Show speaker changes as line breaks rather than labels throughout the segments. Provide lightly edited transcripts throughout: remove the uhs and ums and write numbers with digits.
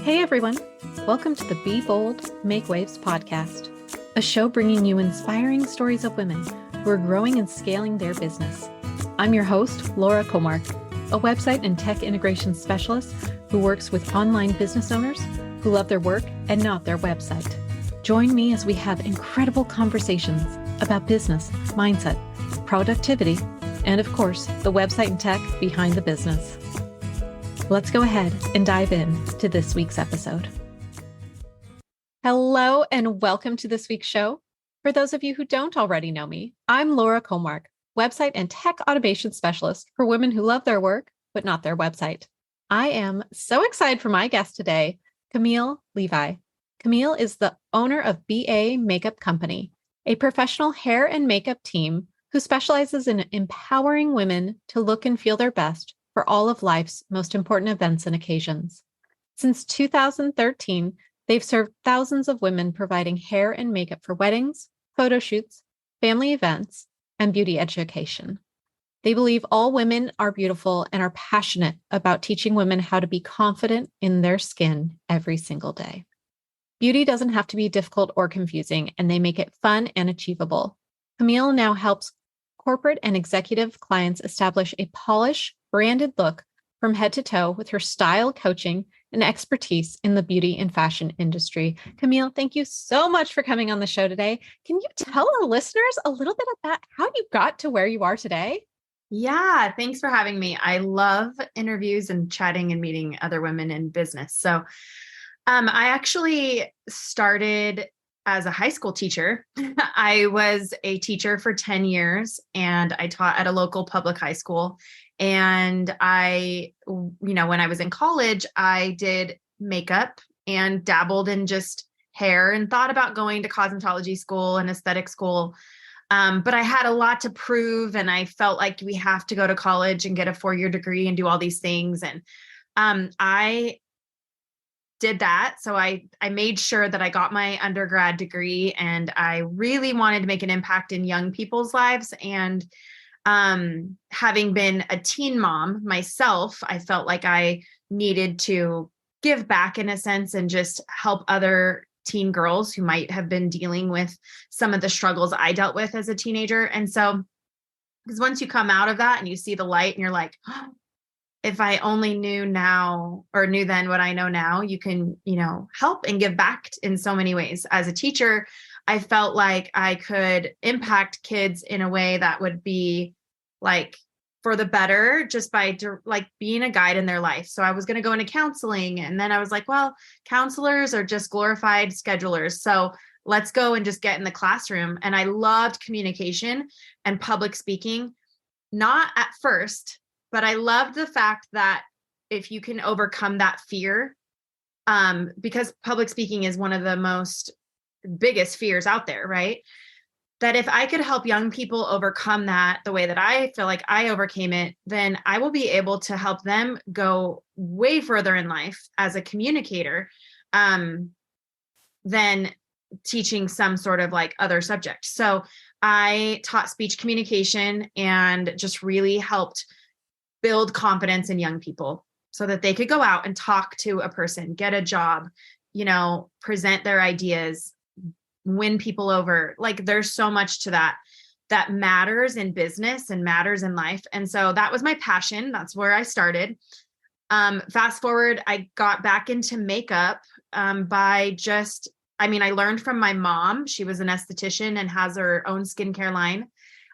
Hey everyone, welcome to the Be Bold, Make Waves podcast, a show bringing you inspiring stories of women who are growing and scaling their business. I'm your host, Laura Comark, a website and tech integration specialist who works with online business owners who love their work and not their website. Join me as we have incredible conversations about business, mindset, productivity, and of course, the website and tech behind the business. Let's go ahead and dive in to this week's episode. Hello and welcome to this week's show. For those of you who don't already know me, I'm Laura Comark, website and tech automation specialist for women who love their work, but not their website. I am so excited for my guest today, Camille Levi. Camille is the owner of BA Makeup Company, a professional hair and makeup team who specializes in empowering women to look and feel their best for all of life's most important events and occasions. Since 2013, they've served thousands of women providing hair and makeup for weddings, photo shoots, family events, and beauty education. They believe all women are beautiful and are passionate about teaching women how to be confident in their skin every single day. Beauty doesn't have to be difficult or confusing, and they make it fun and achievable. Camille now helps corporate and executive clients establish a polished, branded look from head to toe with her style coaching and expertise in the beauty and fashion industry. Camille, thank you so much for coming on the show today. Can you tell our listeners a little bit about how you got to where you are today?
Yeah, thanks for having me. I love interviews and chatting and meeting other women in business. So I actually started as a high school teacher. I was a teacher for 10 years and I taught at a local public high school. And when I was in college, I did makeup and dabbled in just hair and thought about going to cosmetology school and aesthetic school. But I had a lot to prove and I felt like we have to go to college and get a 4-year degree and do all these things. And I did that. So I made sure that I got my undergrad degree and I really wanted to make an impact in young people's lives. And having been a teen mom myself, I felt like I needed to give back in a sense and just help other teen girls who might have been dealing with some of the struggles I dealt with as a teenager. And so, because once you come out of that and you see the light and you're like, oh, if I only knew now or knew then what I know now, you can, help and give back in so many ways. As a teacher, I felt like I could impact kids in a way that would be like for the better, just by like being a guide in their life. So I was going to go into counseling. And then I was like, well, counselors are just glorified schedulers. So let's go and just get in the classroom. And I loved communication and public speaking, not at first, but I loved the fact that if you can overcome that fear, because public speaking is one of the most biggest fears out there, right? That if I could help young people overcome that the way that I feel like I overcame it, then I will be able to help them go way further in life as a communicator than teaching some sort of like other subject. So I taught speech communication and just really helped build confidence in young people so that they could go out and talk to a person, get a job, present their ideas, win people over. Like there's so much to that matters in business and matters in life. And so that was my passion. That's where I started. Fast forward, I got back into makeup I learned from my mom. She was an esthetician and has her own skincare line.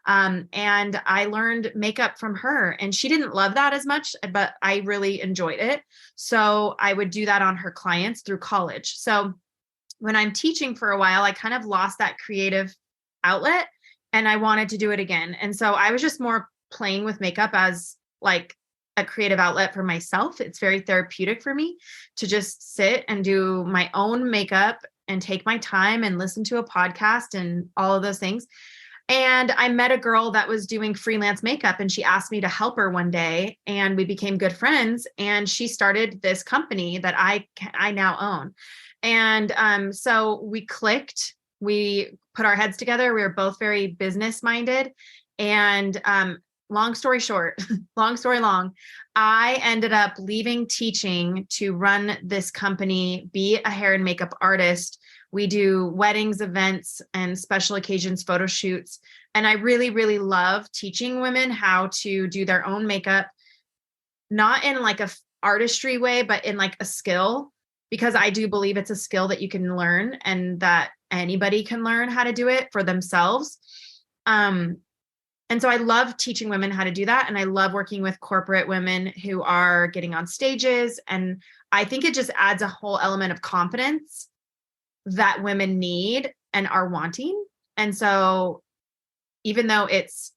And I learned makeup from her and she didn't love that as much, but I really enjoyed it. So I would do that on her clients through college. So when I'm teaching for a while, I kind of lost that creative outlet and I wanted to do it again. And so I was just more playing with makeup as like a creative outlet for myself. It's very therapeutic for me to just sit and do my own makeup and take my time and listen to a podcast and all of those things. And I met a girl that was doing freelance makeup and she asked me to help her one day and we became good friends and she started this company that I now own. And so we clicked, we put our heads together. We were both very business minded and long story short, long story long, I ended up leaving teaching to run this company, be a hair and makeup artist. We do weddings, events, and special occasions, photo shoots. And I really, really love teaching women how to do their own makeup, not in like a artistry way, but in like a skill, because I do believe it's a skill that you can learn and that anybody can learn how to do it for themselves. And so I love teaching women how to do that. And I love working with corporate women who are getting on stages. And I think it just adds a whole element of confidence that women need and are wanting. And so even though it's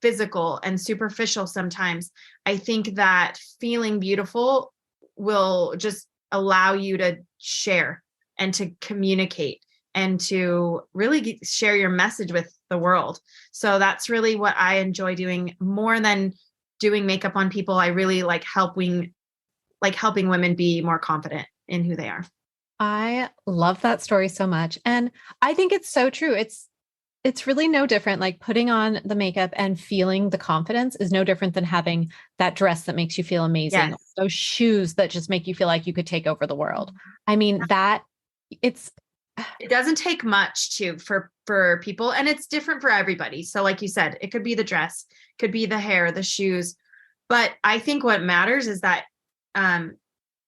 physical and superficial sometimes, I think that feeling beautiful will just allow you to share and to communicate and to really share your message with the world. So that's really what I enjoy doing more than doing makeup on people. I really like helping women be more confident in who they are.
I love that story so much. And I think it's so true. It's really no different. Like putting on the makeup and feeling the confidence is no different than having that dress that makes you feel amazing.
Yes.
Those shoes that just make you feel like you could take over the world. I mean,
it doesn't take much for people, and it's different for everybody. So like you said, it could be the dress, could be the hair, the shoes. But I think what matters is that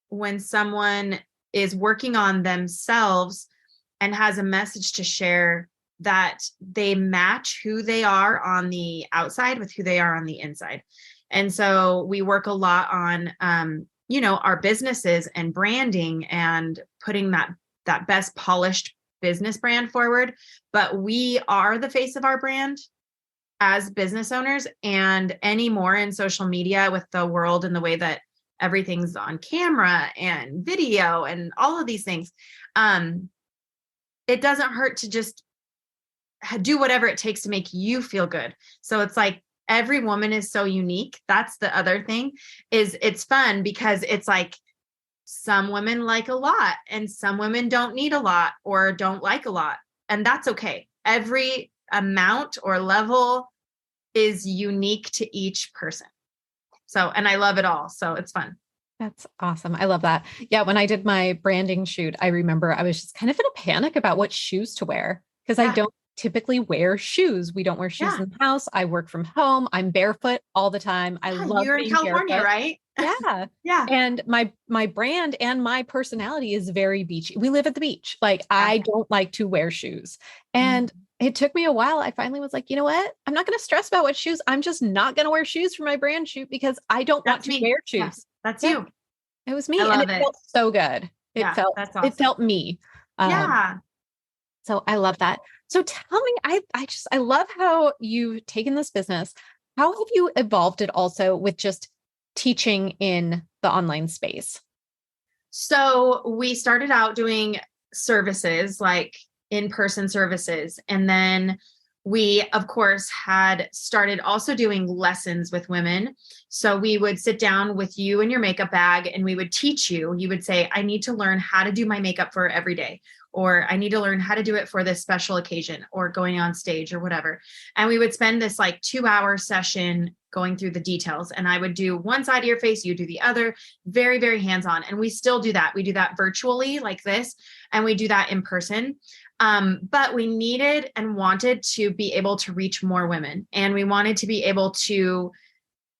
when someone is working on themselves and has a message to share, that they match who they are on the outside with who they are on the inside. And so we work a lot on, our businesses and branding and putting that best polished business brand forward. But we are the face of our brand as business owners, and any more in social media with the world and the way that everything's on camera and video and all of these things. It doesn't hurt to just do whatever it takes to make you feel good. So it's like every woman is so unique. That's the other thing, is it's fun because it's like some women like a lot and some women don't need a lot or don't like a lot. And that's okay. Every amount or level is unique to each person. So, and I love it all. So it's fun.
That's awesome. I love that. Yeah. When I did my branding shoot, I remember I was just kind of in a panic about what shoes to wear because I don't typically wear shoes. We don't wear shoes in the house. I work from home. I'm barefoot all the time. I love
you're in
being
California,
barefoot.
right?
Yeah.
Yeah.
And my brand and my personality is very beachy. We live at the beach. Like I don't like to wear shoes. And it took me a while. I finally was like, you know what? I'm not going to stress about what shoes. I'm just not going to wear shoes for my brand shoot because I don't want to wear shoes.
Yeah, that's you.
It was me.
And
it felt so good.
That's awesome.
It felt me. So I love that. So tell me, I love how you've taken this business. How have you evolved it also with just teaching in the online space?
So we started out doing services, like in-person services. And then we, of course, had started also doing lessons with women. So we would sit down with you and your makeup bag and we would teach you. You would say, I need to learn how to do my makeup for every day, or I need to learn how to do it for this special occasion or going on stage or whatever. And we would spend this like 2-hour session going through the details. And I would do one side of your face, you do the other, very, very hands-on. And we still do that. We do that virtually like this, and we do that in person. But we needed and wanted to be able to reach more women. And we wanted to be able to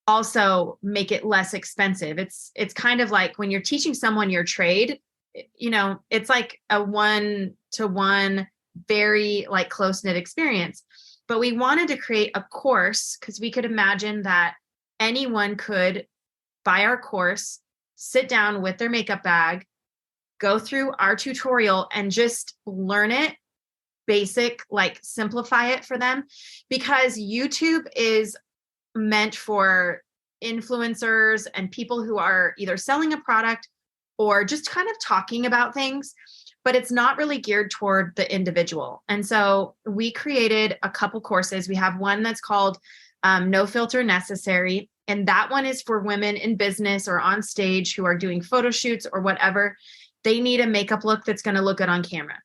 also make it less expensive. It's kind of like when you're teaching someone your trade, it's like a 1-to-1, very like close-knit experience. But we wanted to create a course because we could imagine that anyone could buy our course, sit down with their makeup bag, go through our tutorial and just learn it basic, like simplify it for them, because YouTube is meant for influencers and people who are either selling a product or just kind of talking about things, but it's not really geared toward the individual. And so we created a couple courses. We have one that's called No Filter Necessary. And that one is for women in business or on stage who are doing photo shoots or whatever. They need a makeup look that's going to look good on camera.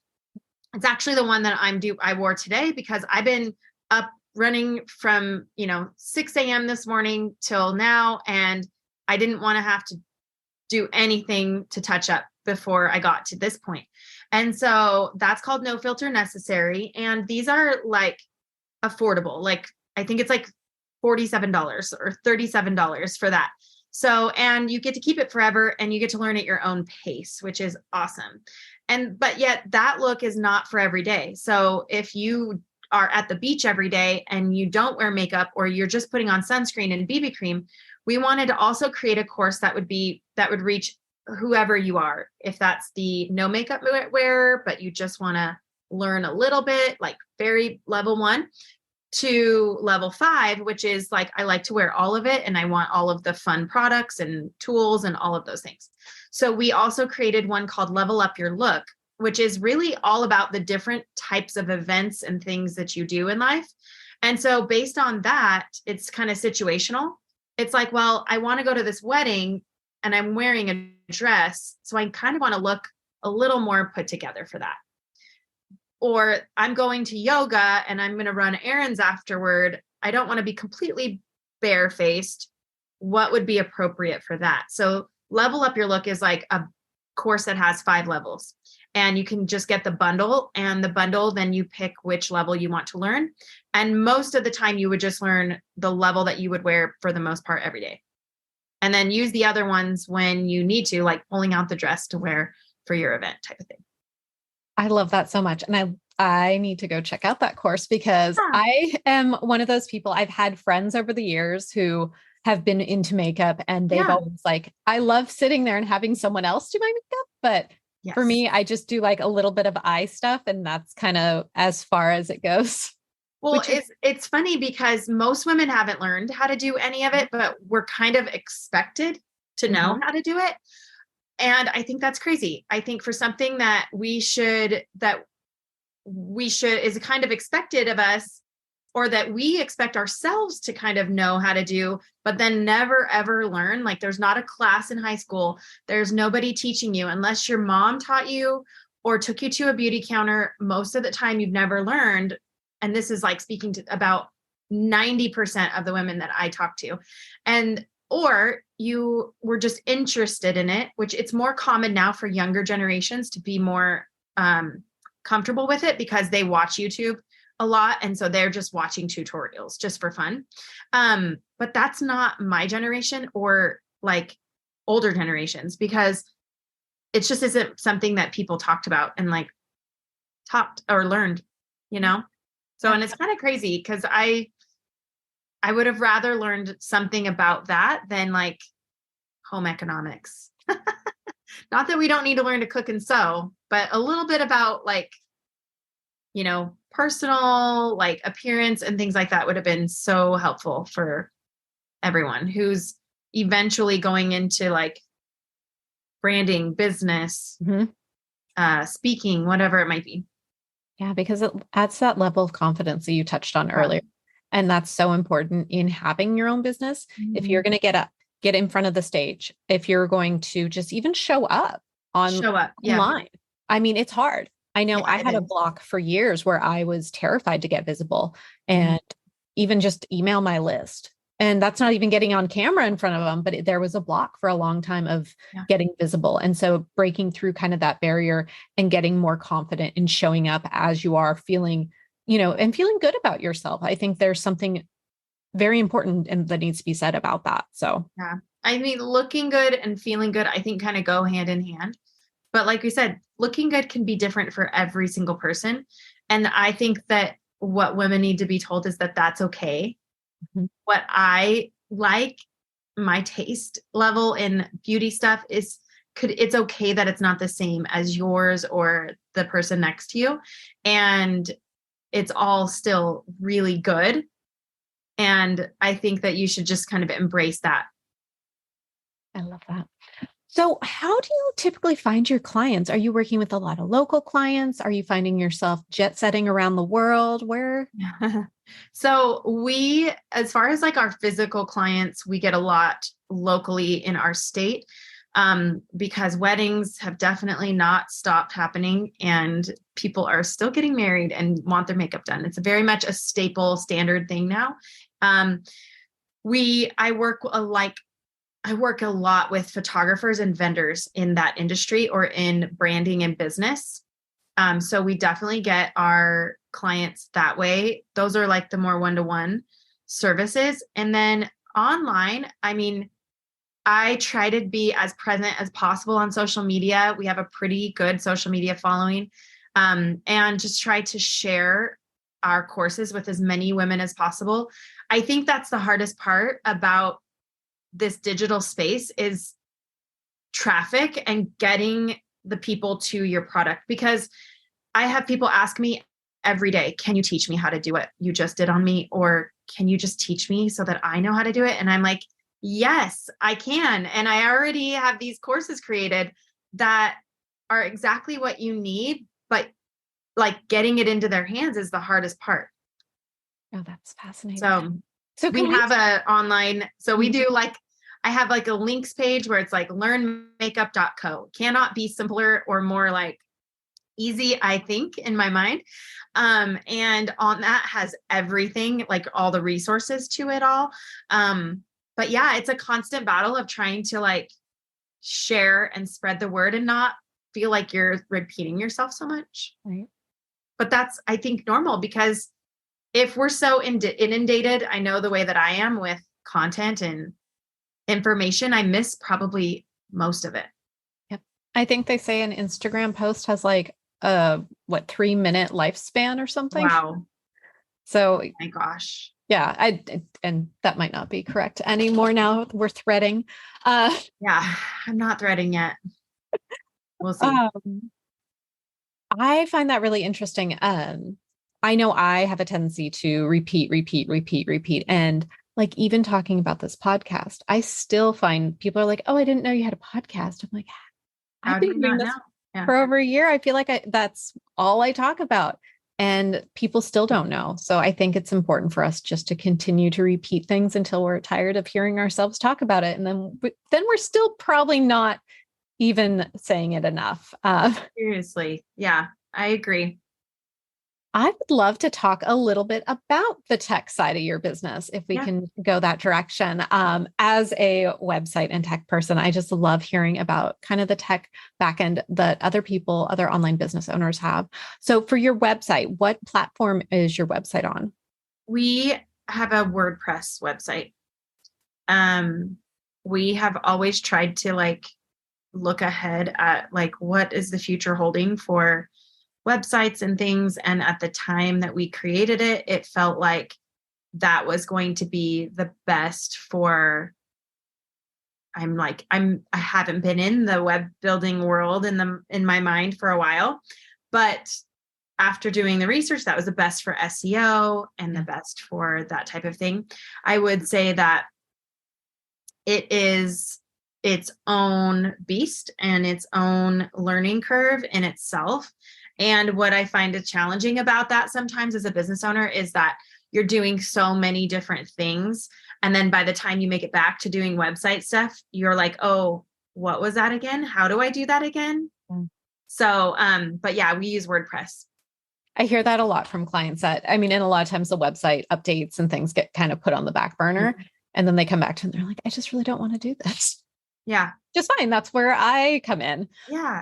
It's actually the one that I wore today because I've been up running from, 6 a.m. this morning till now. And I didn't want to have to do anything to touch up before I got to this point. And so that's called No Filter Necessary. And these are like affordable. Like, I think it's like $47 or $37 for that. So, and you get to keep it forever and you get to learn at your own pace, which is awesome. But yet that look is not for every day. So if you are at the beach every day and you don't wear makeup, or you're just putting on sunscreen and BB cream, we wanted to also create a course that would reach whoever you are. If that's the no makeup wearer, but you just want to learn a little bit, like very level 1 to level 5, which is like, I like to wear all of it and I want all of the fun products and tools and all of those things. So we also created one called Level Up Your Look, which is really all about the different types of events and things that you do in life. And so based on that, it's kind of situational. It's like, well, I want to go to this wedding and I'm wearing a dress, so I kind of want to look a little more put together for that. Or I'm going to yoga and I'm going to run errands afterward. I don't want to be completely barefaced. What would be appropriate for that? So Level Up Your Look is like a course that has 5 levels, and you can just get the bundle, and the bundle, then you pick which level you want to learn. And most of the time you would just learn the level that you would wear for the most part every day. And then use the other ones when you need to, like pulling out the dress to wear for your event type of thing.
I love that so much. And I need to go check out that course, because I am one of those people. I've had friends over the years who have been into makeup, and they've always like, I love sitting there and having someone else do my makeup. But for me, I just do like a little bit of eye stuff, and that's kind of as far as it goes.
Well, it's funny because most women haven't learned how to do any of it, but we're kind of expected to know how to do it. And I think that's crazy. I think for something that is kind of expected of us, or that we expect ourselves to kind of know how to do, but then never, ever learn. Like, there's not a class in high school. There's nobody teaching you unless your mom taught you or took you to a beauty counter. Most of the time you've never learned. And this is like speaking to about 90% of the women that I talk to. Or you were just interested in it, which it's more common now for younger generations to be more comfortable with it because they watch YouTube a lot. And so they're just watching tutorials just for fun. But that's not my generation or like older generations, because it just isn't something that people talked about and like taught or learned, So, and it's kind of crazy because I would have rather learned something about that than like home economics. Not that we don't need to learn to cook and sew, but a little bit about like, personal like appearance and things like that would have been so helpful for everyone who's eventually going into like branding, business, speaking, whatever it might be.
Yeah, because it adds that level of confidence that you touched on earlier. And that's so important in having your own business. If you're going to get in front of the stage, if you're going to just even show up online. I mean, it's hard. I know I had a block for years where I was terrified to get visible and even just email my list. And that's not even getting on camera in front of them, but there was a block for a long time of getting visible. And so breaking through kind of that barrier and getting more confident in showing up as you are, feeling, and feeling good about yourself. I think there's something very important and that needs to be said about that. So,
yeah, I mean, looking good and feeling good, I think kind of go hand in hand. But like we said, looking good can be different for every single person. And I think that what women need to be told is that that's okay. What I like, my taste level in beauty stuff it's okay that it's not the same as yours or the person next to you. And it's all still really good. And I think that you should just kind of embrace that.
I love that. So how do you typically find your clients? Are you working with a lot of local clients? Are you finding yourself jet setting around the world? Where?
So as far as like our physical clients, we get a lot locally in our state. because weddings have definitely not stopped happening and people are still getting married and want their makeup done. It's very much a staple standard thing now. I work a lot with photographers and vendors in that industry or in branding and business. So we definitely get our clients that way. Those are like the more one-to-one services. And then online, I mean, I try to be as present as possible on social media. We have a pretty good social media following, and just try to share our courses with as many women as possible. I think that's the hardest part about this digital space is traffic and getting the people to your product, because I have people ask me every day, can you teach me how to do what you just did on me? Or can you just teach me so that I know how to do it? And I'm like, yes, I can. And I already have these courses created that are exactly what you need, but like getting it into their hands is the hardest part.
Oh, that's fascinating.
So we have a online, so we do like, I have like a links page where it's like learnmakeup.co. Cannot be simpler or more like easy, I think, in my mind. And on that has everything, like all the resources to it all. But yeah, it's a constant battle of trying to like share and spread the word and not feel like you're repeating yourself so much.
Right.
But that's, I think, normal, because if we're so inundated, I know the way that I am with content and information, I miss probably most of it.
Yep. I think they say an Instagram post has like a 3-minute lifespan or something.
Wow.
So,
oh my gosh.
Yeah, and that might not be correct anymore now. We're threading.
Yeah, I'm not threading yet. We'll see.
I find that really interesting. I know I have a tendency to repeat. And like even talking about this podcast, I still find people are like, oh, I didn't know you had a podcast. I'm like, I've been doing this for over a year. I feel like that's all I talk about. And people still don't know. So I think it's important for us just to continue to repeat things until we're tired of hearing ourselves talk about it. And then we're still probably not even saying it enough.
Seriously. Yeah, I agree.
I would love to talk a little bit about the tech side of your business, if we can go that direction. As a website and tech person, I just love hearing about kind of the tech backend that other online business owners have. So for your website, what platform is your website on?
We have a WordPress website. We have always tried to like look ahead at like what is the future holding for websites and things. And at the time that we created it, it felt like that was going to be the best for, I haven't been in the web building world in my mind for a while, but after doing the research, that was the best for SEO and the best for that type of thing. I would say that it is its own beast and its own learning curve in itself. And what I find challenging about that sometimes as a business owner is that you're doing so many different things. And then by the time you make it back to doing website stuff, you're like, oh, what was that again? How do I do that again? So, but yeah, we use WordPress.
I hear that a lot from clients and a lot of times the website updates and things get kind of put on the back burner and then they come back to and they're like, I just really don't want to do this.
Yeah.
Just fine. That's where I come in.
Yeah.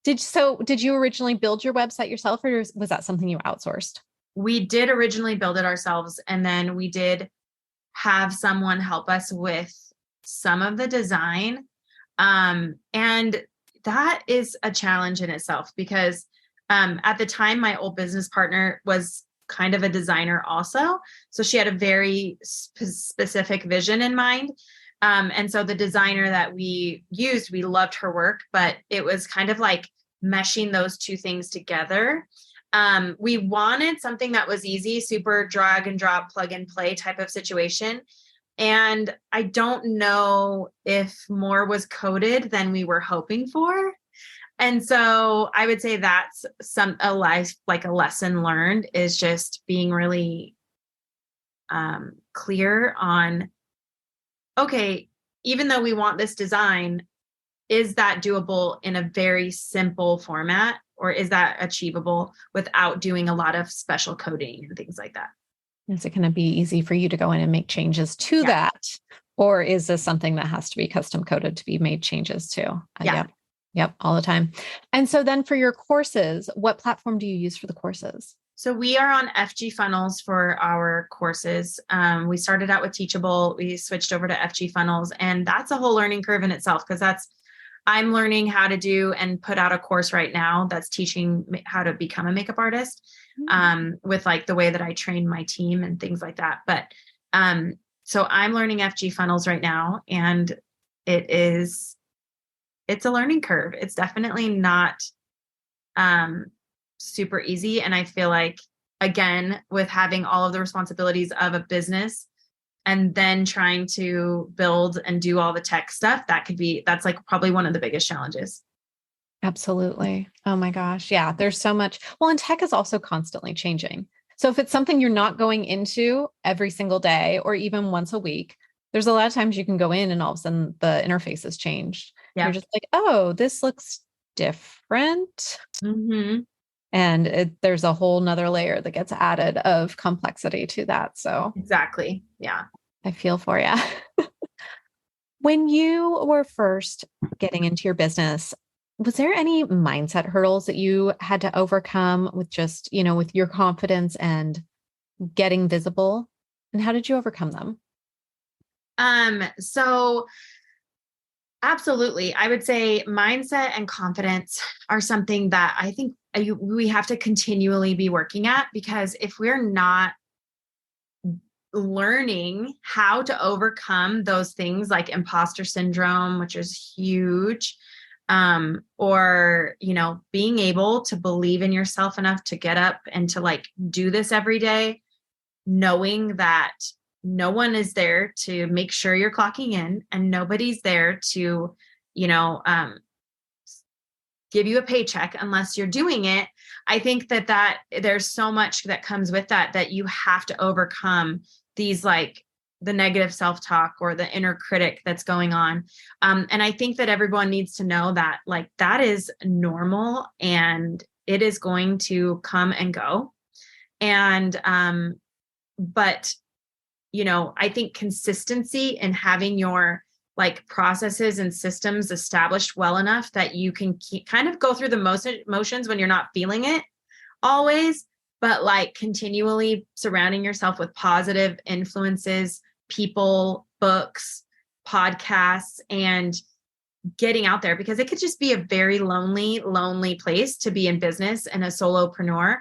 Did you originally build your website yourself or was that something you outsourced?
We did originally build it ourselves. And then we did have someone help us with some of the design. And that is a challenge in itself because at the time, my old business partner was kind of a designer also. So she had a very specific vision in mind. And so the designer that we used, we loved her work, but it was kind of like meshing those two things together. We wanted something that was easy, super drag and drop, plug and play type of situation. And I don't know if more was coded than we were hoping for. And so I would say that's a lesson learned is just being really clear on, okay, even though we want this design, is that doable in a very simple format, or is that achievable without doing a lot of special coding and things like that?
Is it going to be easy for you to go in and make changes to
Yeah.
that? Or is this something that has to be custom coded to be made changes to?
Yeah.
Yep. Yep. All the time. And so then for your courses, what platform do you use for the courses?
So we are on FG Funnels for our courses. We started out with Teachable. We switched over to FG Funnels, and that's a whole learning curve in itself, because I'm learning how to do and put out a course right now that's teaching how to become a makeup artist, with like the way that I train my team and things like that. But so I'm learning FG Funnels right now, and it's a learning curve. It's definitely not super easy. And I feel like, again, with having all of the responsibilities of a business and then trying to build and do all the tech stuff, that's like probably one of the biggest challenges.
Absolutely. Oh my gosh. Yeah. There's so much. Well, and tech is also constantly changing. So if it's something you're not going into every single day or even once a week, there's a lot of times you can go in and all of a sudden the interface has changed.
Yeah.
You're just like, oh, this looks different.
Mm-hmm.
And there's a whole nother layer that gets added of complexity to that. So
Exactly. Yeah.
I feel for you. When you were first getting into your business, was there any mindset hurdles that you had to overcome with just, with your confidence and getting visible? And how did you overcome them?
So absolutely. I would say mindset and confidence are something that I think we have to continually be working at, because if we're not learning how to overcome those things like imposter syndrome, which is huge, or, being able to believe in yourself enough to get up and to like do this every day, knowing that no one is there to make sure you're clocking in, and nobody's there to, give you a paycheck unless you're doing it. I think that there's so much that comes with that you have to overcome these, like the negative self-talk or the inner critic that's going on. And I think that everyone needs to know that, like, that is normal and it is going to come and go. And, but, I think consistency and having your like processes and systems established well enough that you can kind of go through the motions when you're not feeling it always, but like continually surrounding yourself with positive influences, people, books, podcasts, and getting out there, because it could just be a very lonely place to be in business and a solopreneur.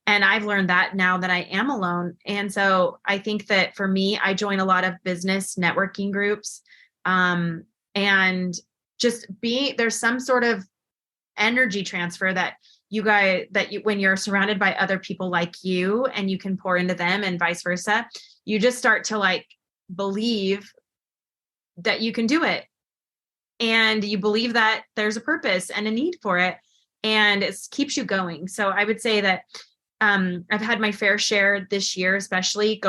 And I've learned that now that I am alone. And so I think that for me, I join a lot of business networking groups, and just there's some sort of energy transfer that when you're surrounded by other people like you and you can pour into them and vice versa, you just start to like believe that you can do it. And you believe that there's a purpose and a need for it, and it keeps you going. So I would say that I've had my fair share this year, especially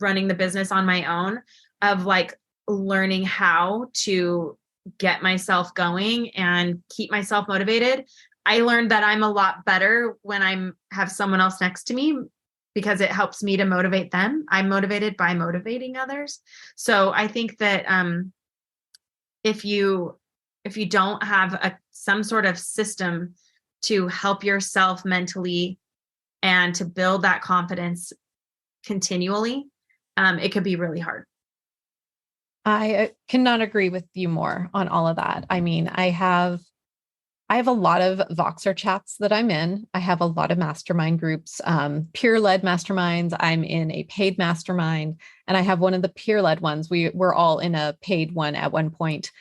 running the business on my own, of like learning how to get myself going and keep myself motivated. I learned that I'm a lot better when I have someone else next to me, because it helps me to motivate them. I'm motivated by motivating others. So I think that if you don't have some sort of system to help yourself mentally and to build that confidence continually, it could be really hard.
I cannot agree with you more on all of that. I mean, I have a lot of Voxer chats that I'm in. I have a lot of mastermind groups, peer-led masterminds. I'm in a paid mastermind, and I have one of the peer-led ones. We're all in a paid one at one point.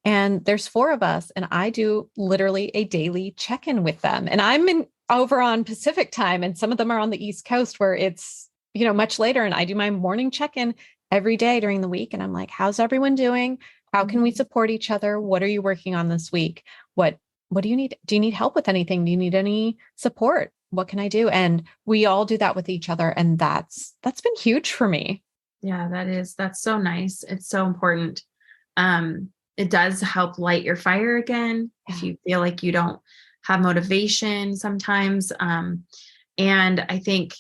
And there's 4 of us, and I do literally a daily check-in with them. And I'm over on Pacific time, and some of them are on the East Coast where it's, much later. And I do my morning check-in every day during the week. And I'm like, how's everyone doing? How can we support each other? What are you working on this week? What do you need? Do you need help with anything? Do you need any support? What can I do? And we all do that with each other. And that's been huge for me.
Yeah, that's so nice. It's so important. it does help light your fire again if
Yeah,
you feel like you don't have motivation sometimes. And I think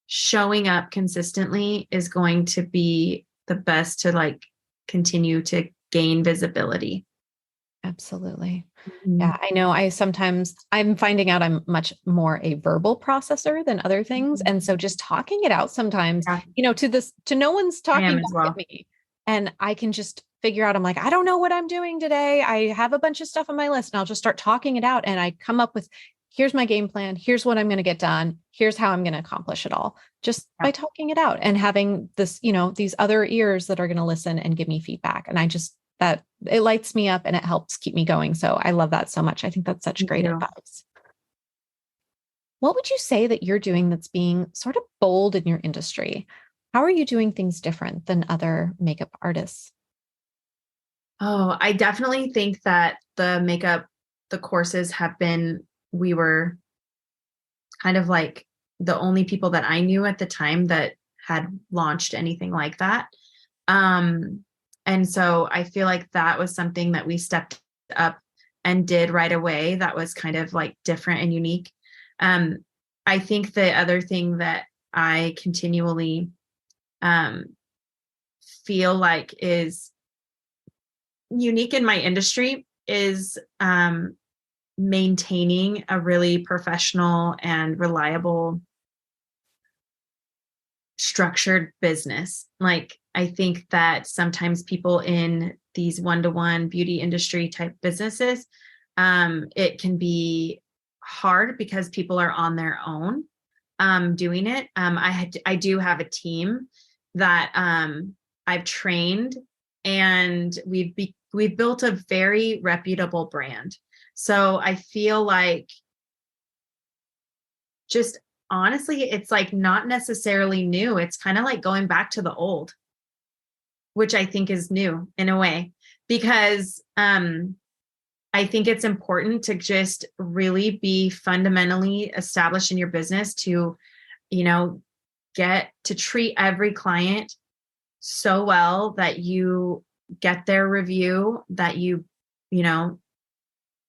showing up consistently is going to be the best to like continue to gain visibility.
absolutely.
Mhm.
Yeah, I know I'm finding out I'm much more a verbal processor than other things.
Mhm.
And so just talking it out sometimes,
Yeah,
to no one's
I
talking
am as
back at
well.
me. And I can just figure out, I'm like, I don't know what I'm doing today. I have a bunch of stuff on my list and I'll just start talking it out. And I come up with, here's my game plan. Here's what I'm going to get done. Here's how I'm going to accomplish it all just
Yeah,
by talking it out and having this, these other ears that are going to listen and give me feedback. And I just, that it lights me up and it helps keep me going. So I love that so much. I think that's such
me
great
too.
advice. What would you say that you're doing that's being sort of bold in your industry? How are you doing things different than other makeup artists?
Oh, I definitely think that the courses we were kind of like the only people that I knew at the time that had launched anything like that. Um, and so I feel like that was something that we stepped up and did right away. That was kind of like different and unique. Um, I think the other thing that I continually um, feel like is unique in my industry is maintaining a really professional and reliable structured business. Like, I think that sometimes people in these one-to-one beauty industry type businesses, it can be hard because people are on their own doing it. I do have a team that I've trained, and we've built a very reputable brand. So I feel like just honestly, it's like not necessarily new. It's kind of like going back to the old, which I think is new in a way, because I think it's important to just really be fundamentally established in your business to, you know, get to treat every client so well that you get their review, that you know,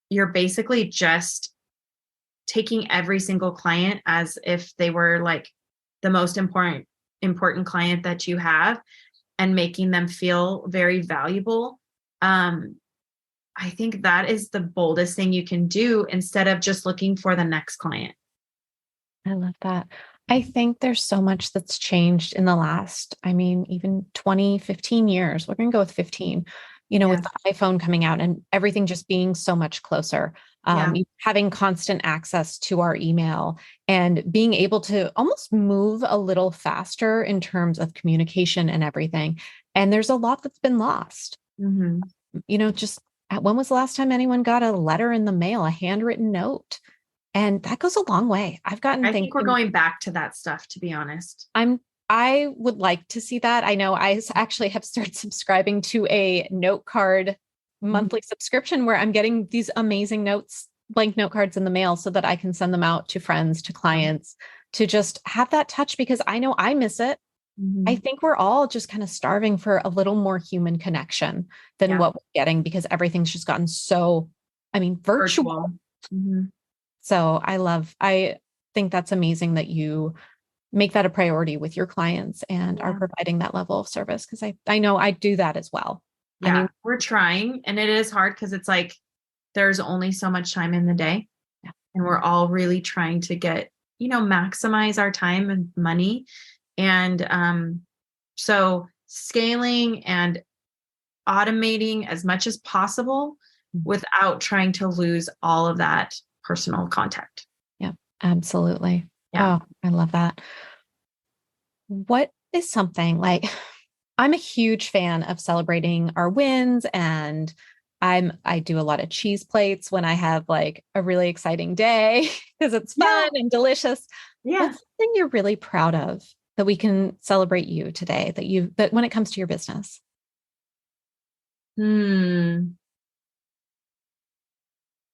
you're basically just taking every single client as if they were like the most important client that you have, and making them feel very valuable. um I think that is the boldest thing you can do instead of just looking for the next client.
I love that. I think there's so much that's changed in the last, even 20, 15 years. We're going to go with 15, with
Yeah,
the iPhone coming out and everything just being so much closer.
yeah,
Having constant access to our email and being able to almost move a little faster in terms of communication and everything. And there's a lot that's been lost.
hmm.
Just when was the last time anyone got a letter in the mail, a handwritten note? And that goes a long way. I've gotten
I think we're
thinking
going back to that stuff, to be honest.
I would like to see that. I know actually have started subscribing to a note card
Mhm.
monthly subscription where I'm getting these amazing notes, blank note cards in the mail so that I can send them out to friends, to clients, to just have that touch because I know I miss it. I
Mhm.
think we're all just kind of starving for a little more human connection than
Yeah,
what we're getting because everything's just gotten so, virtual.
virtual. Mhm.
So I think that's amazing that you make that a priority with your clients and are
Yeah.
providing that level of service because I know I do that as well. I
Yeah,
mean,
we're trying, and it is hard because it's like there's only so much time in the day,
yeah,
and we're all really trying to get, maximize our time and money. And so scaling and automating as much as possible without trying to lose all of that personal contact.
yeah, absolutely.
Yeah.
Oh, I love that. What is something like I'm a huge fan of celebrating our wins and I do a lot of cheese plates when I have like a really exciting day because it's
Yeah.
fun and delicious.
Yeah.
What's something you're really proud of that we can celebrate you today that when it comes to your business?
Hmm.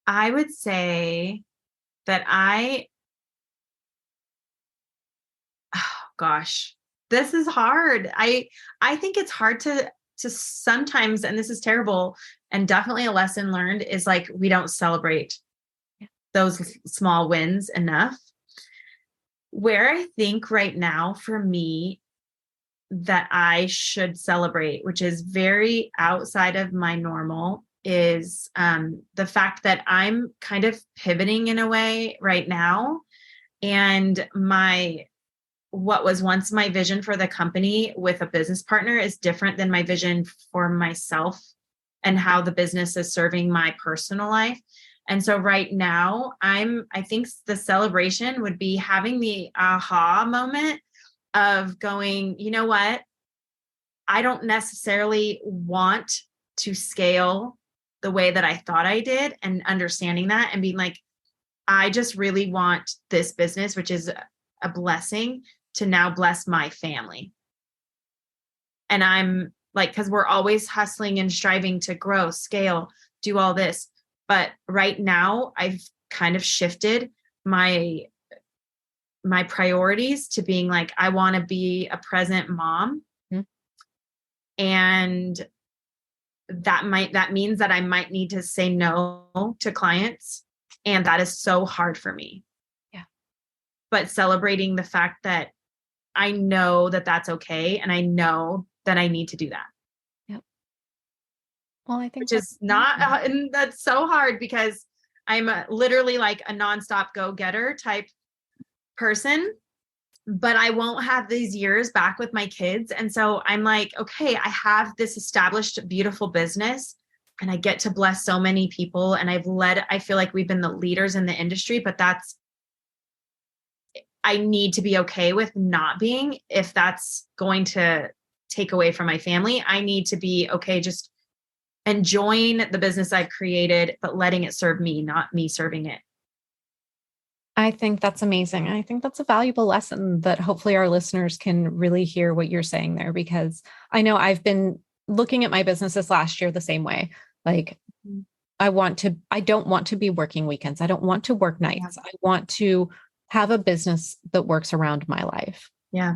I would say that oh, gosh, this is hard. I think it's hard to to sometimes, and this is terrible and definitely a lesson learned, is like, we don't celebrate those small wins enough. Where I think right now for me that I should celebrate, which is very outside of my normal, is the fact that I'm kind of pivoting in a way right now. And what was once my vision for the company with a business partner is different than my vision for myself and how the business is serving my personal life. And so right now, I think the celebration would be having the aha moment of going, you know what? I don't necessarily want to scale the way that I thought I did, and understanding that and being like, I just really want this business, which is a blessing, to now bless my family. And I'm like, because we're always hustling and striving to grow, scale, do all this. But right now I've kind of shifted my priorities to being like, I want to be a present mom. Mm-hmm. And that means that I might need to say no to clients. And that is so hard for me.
Yeah.
But celebrating the fact that I know that that's okay. And I know that I need to do that.
Yep. Well, I think
which is not, and that's so hard because I'm literally like a nonstop go-getter type person, but I won't have these years back with my kids. And so I'm like, okay, I have this established, beautiful business and I get to bless so many people. And I feel like we've been the leaders in the industry, but I need to be okay with not being, if that's going to take away from my family. I need to be okay just enjoying the business I've created, but letting it serve me, not me serving it.
I think that's amazing. I think that's a valuable lesson that hopefully our listeners can really hear what you're saying there, because I know I've been looking at my businesses last year the same way. Like, I don't want to be working weekends. I don't want to work nights. Yeah. I want to have a business that works around my life.
Yeah.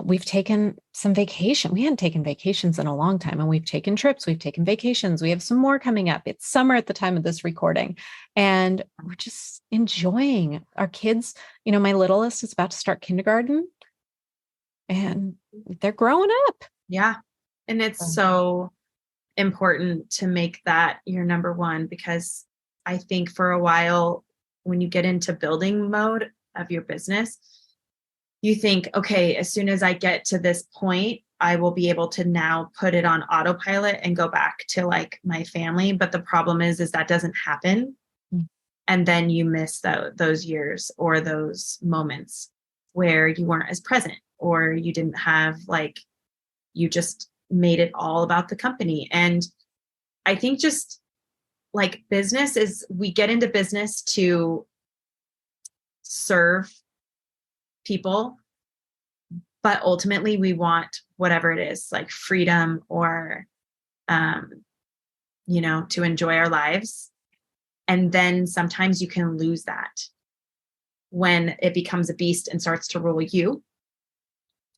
We've taken some vacation. We hadn't taken vacations in a long time, and we've taken trips. We've taken vacations. We have some more coming up. It's summer at the time of this recording, and we're just enjoying our kids. My littlest is about to start kindergarten, and they're growing up.
Yeah. And it's so important to make that your number one, because I think for a while, when you get into building mode of your business, you think, okay, as soon as I get to this point, I will be able to now put it on autopilot and go back to like my family. But the problem is that doesn't happen. Mm-hmm. And then you miss those years or those moments where you weren't as present, or you didn't have, like, you just made it all about the company. And I think just like business is, we get into business to serve people, but ultimately we want whatever it is, like freedom or, to enjoy our lives. And then sometimes you can lose that when it becomes a beast and starts to rule you.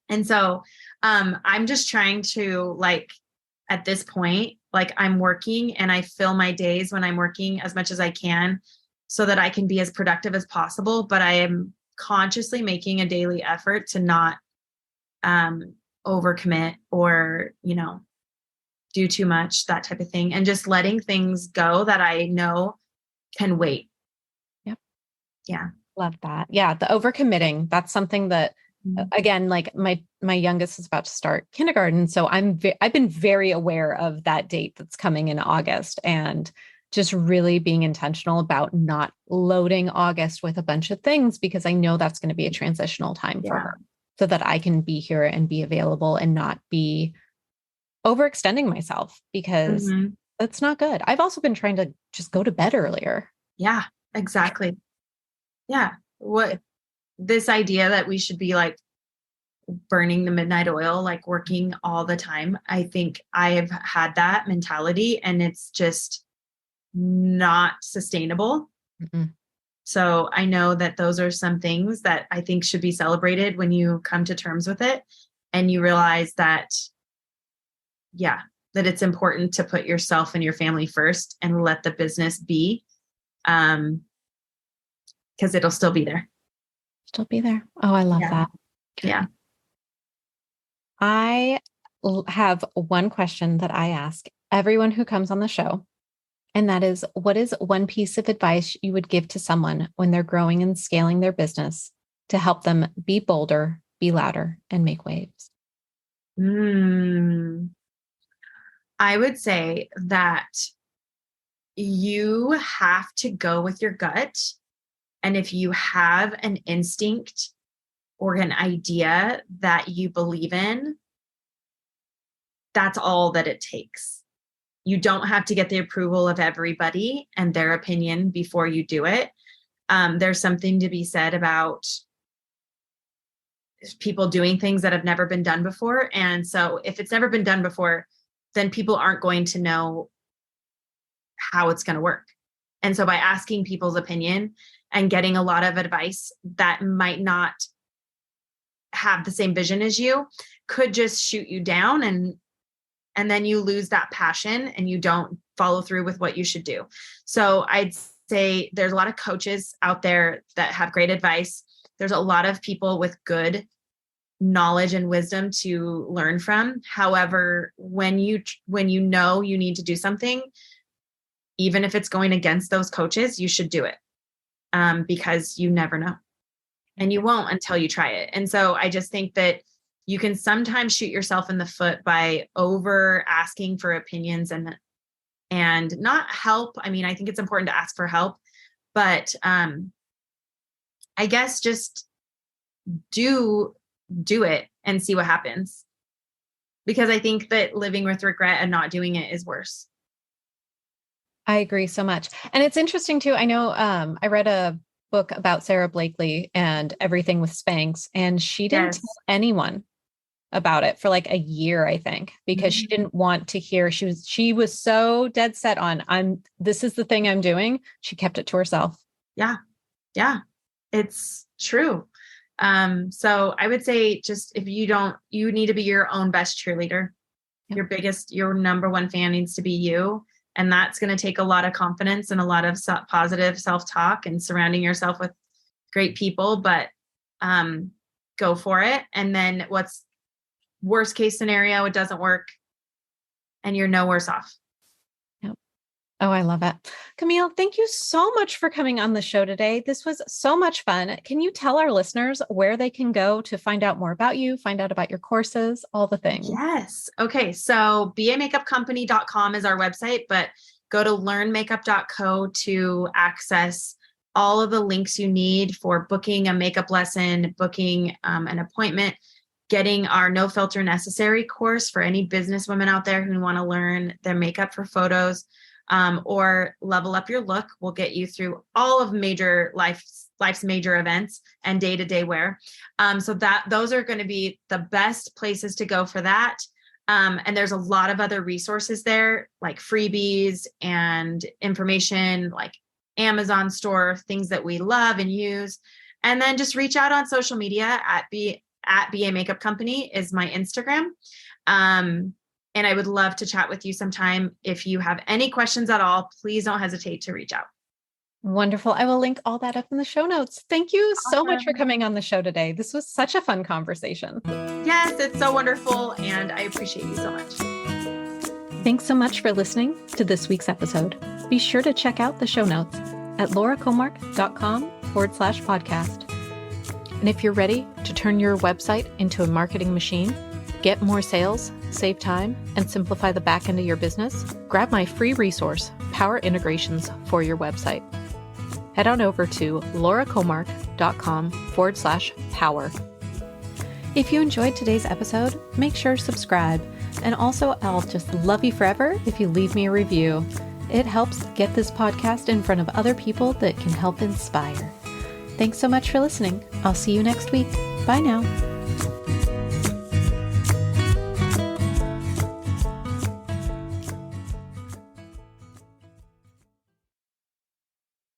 And so I'm just trying to, like, at this point, like, I'm working and I fill my days when I'm working as much as I can so that I can be as productive as possible. But I am consciously making a daily effort to not overcommit or, do too much, that type of thing, and just letting things go that I know can wait.
Yep.
Yeah.
Love that. Yeah. The overcommitting, that's something that, again, like my youngest is about to start kindergarten. So I've been very aware of that date that's coming in August, and just really being intentional about not loading August with a bunch of things, because I know that's going to be a transitional time for her, so that I can be here and be available and not be overextending myself, because that's not good. I've also been trying to just go to bed earlier.
Yeah, exactly. Yeah. This idea that we should be like burning the midnight oil, like working all the time. I think I have had that mentality and it's just not sustainable. Mm-mm. So I know that those are some things that I think should be celebrated when you come to terms with it and you realize that yeah, that it's important to put yourself and your family first and let the business be, because it'll still be there.
Still be there. Oh, I love that.
Yeah.
I have one question that I ask everyone who comes on the show. And that is, what is one piece of advice you would give to someone when they're growing and scaling their business to help them be bolder, be louder, and make waves?
I would say that you have to go with your gut. And if you have an instinct or an idea that you believe in, that's all that it takes. You don't have to get the approval of everybody and their opinion before you do it. There's something to be said about people doing things that have never been done before. And so if it's never been done before, then people aren't going to know how it's going to work. And so by asking people's opinion and getting a lot of advice that might not have the same vision as you could just shoot you down, and then you lose that passion and you don't follow through with what you should do. So I'd say there's a lot of coaches out there that have great advice. There's a lot of people with good knowledge and wisdom to learn from. However, when you know you need to do something, even if it's going against those coaches, you should do it, because you never know, and you won't until you try it. And so I just think that you can sometimes shoot yourself in the foot by over asking for opinions and not help. I mean, I think it's important to ask for help, but I guess just do it and see what happens. Because I think that living with regret and not doing it is worse.
I agree so much. And it's interesting too. I know I read a book about Sarah Blakely and everything with Spanx, and she didn't tell anyone about it for like a year, I think, because she didn't want to hear. She was so dead set on, this is the thing I'm doing. She kept it to herself. Yeah.
Yeah, it's true. So I would say just you need to be your own best cheerleader. Yep. Your number one fan needs to be you. And that's going to take a lot of confidence and a lot of positive self-talk and surrounding yourself with great people, but go for it. And then what's worst case scenario, it doesn't work and you're no worse off.
Yep. Oh, I love it. Camille, thank you so much for coming on the show today. This was so much fun. Can you tell our listeners where they can go to find out more about you, find out about your courses, all the things?
Yes. Okay. So bamakeupcompany.com is our website, but go to learnmakeup.co to access all of the links you need for booking a makeup lesson, booking an appointment, getting our No Filter Necessary course for any business women out there who want to learn their makeup for photos, or Level Up Your Look. Will get you through all of life's major events and day-to-day wear. So those are going to be the best places to go for that. And there's a lot of other resources there, like freebies and information, like Amazon store, things that we love and use. And then just reach out on social media at BA Makeup Company is my Instagram. And I would love to chat with you sometime. If you have any questions at all, please don't hesitate to reach out.
Wonderful. I will link all that up in the show notes. Thank you so much for coming on the show today. This was such a fun conversation.
Yes, it's so wonderful. And I appreciate you so much.
Thanks so much for listening to this week's episode. Be sure to check out the show notes at lauracomark.com/podcast. And if you're ready to turn your website into a marketing machine, get more sales, save time, and simplify the back end of your business, grab my free resource, Power Integrations for your website. Head on over to lauracomark.com/power. If you enjoyed today's episode, make sure to subscribe. And also, I'll just love you forever if you leave me a review. It helps get this podcast in front of other people that can help inspire. Thanks so much for listening. I'll see you next week. Bye now.